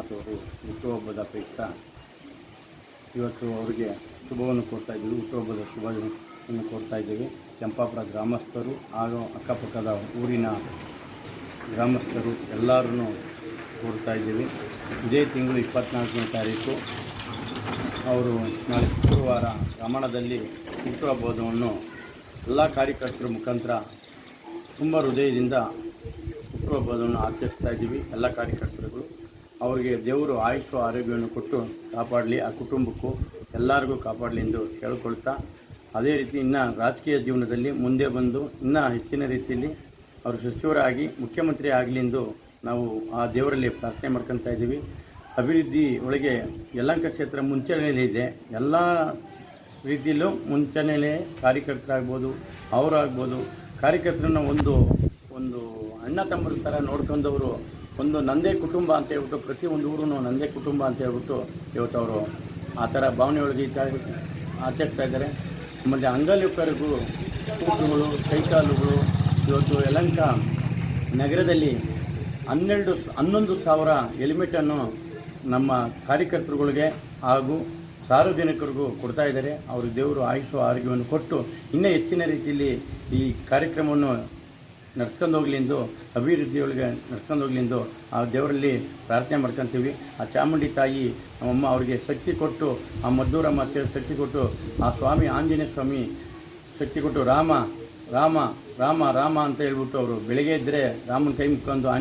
ಅವರು ಹುಟ್ಟುಹಬ್ಬದ ಪ್ರಯುಕ್ತ ಇವತ್ತು ಅವರಿಗೆ ಶುಭವನ್ನು ಕೊಡ್ತಾ ಇದ್ದೀವಿ. ಹುಟ್ಟುಹಬ್ಬದ ಶುಭವನ್ನು ಕೊಡ್ತಾ ಇದ್ದೀವಿ. ಕೆಂಪಾಪುರ ಗ್ರಾಮಸ್ಥರು ಹಾಗೂ ಅಕ್ಕಪಕ್ಕದ ಊರಿನ ಗ್ರಾಮಸ್ಥರು ಎಲ್ಲರೂ ಕೊಡ್ತಾ ಇದ್ದೀವಿ. ಇದೇ ತಿಂಗಳು 24ನೇ ತಾರೀಕು ಅವರು ನಾಳೆ ಶುಕ್ರವಾರ ರಮಣದಲ್ಲಿ ಹುಟ್ಟುಹಬ್ಬವನ್ನು ಎಲ್ಲ ಕಾರ್ಯಕರ್ತರ ಮುಖಾಂತರ ತುಂಬ ಹೃದಯದಿಂದ ಹುಟ್ಟುಹಬ್ಬವನ್ನು ಆಚರಿಸ್ತಾ ಇದ್ದೀವಿ. ಎಲ್ಲ ಕಾರ್ಯಕರ್ತರುಗಳು ಅವರಿಗೆ ದೇವರು ಆಯುಷ್ಯ ಆರೋಗ್ಯವನ್ನು ಕೊಟ್ಟು ಕಾಪಾಡಲಿ, ಆ ಕುಟುಂಬಕ್ಕೂ ಎಲ್ಲರಿಗೂ ಕಾಪಾಡಲಿ ಎಂದು ಕೇಳಿಕೊಳ್ತಾ, ಅದೇ ರೀತಿ ಇನ್ನು ರಾಜಕೀಯ ಜೀವನದಲ್ಲಿ ಮುಂದೆ ಬಂದು ಇನ್ನೂ ಹೆಚ್ಚಿನ ರೀತಿಯಲ್ಲಿ ಅವರು ಸಚಿವರಾಗಿ ಮುಖ್ಯಮಂತ್ರಿ ಆಗಲಿ ಎಂದು ನಾವು ಆ ದೇವರಲ್ಲಿ ಪ್ರಾರ್ಥನೆ ಮಾಡ್ಕೊತಾ ಇದ್ದೀವಿ. ಅಭಿವೃದ್ಧಿ ಒಳಗೆ ಯಲಹಂಕ ಕ್ಷೇತ್ರ ಮುಂಚೂಣಿಯಲ್ಲಿ ಇದೆ. ಎಲ್ಲ ರೀತಿಯಲ್ಲೂ ಮುಂಚೂಣಿಯಲ್ಲೇ ಕಾರ್ಯಕರ್ತರಾಗ್ಬೋದು, ಅವರಾಗ್ಬೋದು, ಕಾರ್ಯಕರ್ತರನ್ನ ಒಂದು ಅಣ್ಣ ತಮ್ಮರ ಥರ ನೋಡ್ಕೊಂಡವರು, ಒಂದು ನಂದೇ ಕುಟುಂಬ ಅಂತ ಹೇಳ್ಬಿಟ್ಟು ಪ್ರತಿಯೊಂದು ಊರೂ ನಂದೇ ಕುಟುಂಬ ಅಂತ ಹೇಳ್ಬಿಟ್ಟು ಇವತ್ತು ಅವರು ಆ ಥರ ಭಾವನೆಯೊಳಗೆ ಆಚರಿಸ್ತಾ ಇದ್ದಾರೆ. ಮತ್ತು ಅಂಗವಿಕಲರಿಗೂ ಕೂಟುಗಳು, ಕೈಕಾಲುಗಳು ಇವತ್ತು ಯಲಹಂಕ ನಗರದಲ್ಲಿ 11,000 ಹೆಲ್ಮೆಟನ್ನು ನಮ್ಮ ಕಾರ್ಯಕರ್ತರುಗಳಿಗೆ ಹಾಗೂ ಸಾರ್ವಜನಿಕರಿಗೂ ಕೊಡ್ತಾ ಇದ್ದಾರೆ. ಅವರು ದೇವರು ಆಯುಷ್ಯ ಆರೋಗ್ಯವನ್ನು ಕೊಟ್ಟು ಇನ್ನೂ ಹೆಚ್ಚಿನ ರೀತಿಯಲ್ಲಿ ಈ ಕಾರ್ಯಕ್ರಮವನ್ನು ನಡ್ಸ್ಕೊಂಡು ಹೋಗ್ಲಿ ಎಂದು, ಅಭಿವೃದ್ಧಿಯೊಳಗೆ ನಡ್ಸ್ಕೊಂಡು ಹೋಗ್ಲಿ ಎಂದು ಆ ದೇವರಲ್ಲಿ ಪ್ರಾರ್ಥನೆ ಮಾಡ್ಕೊತೀವಿ. ಆ ಚಾಮುಂಡಿ ತಾಯಿ ನಮ್ಮಮ್ಮ ಅವರಿಗೆ ಶಕ್ತಿ ಕೊಟ್ಟು, ಆ ಮದ್ದೂರಮ್ಮ ಶಕ್ತಿ ಕೊಟ್ಟು, ಆ ಸ್ವಾಮಿ ಆಂಜನೇಯ ಸ್ವಾಮಿ ಶಕ್ತಿ ಕೊಟ್ಟು ರಾಮ ರಾಮ ರಾಮ ರಾಮ ಅಂತ ಹೇಳ್ಬಿಟ್ಟು ಅವರು ಬೆಳಗ್ಗೆ ಇದ್ದರೆ ರಾಮನ ಕೈ ಮುಕ್ಕೊಂಡು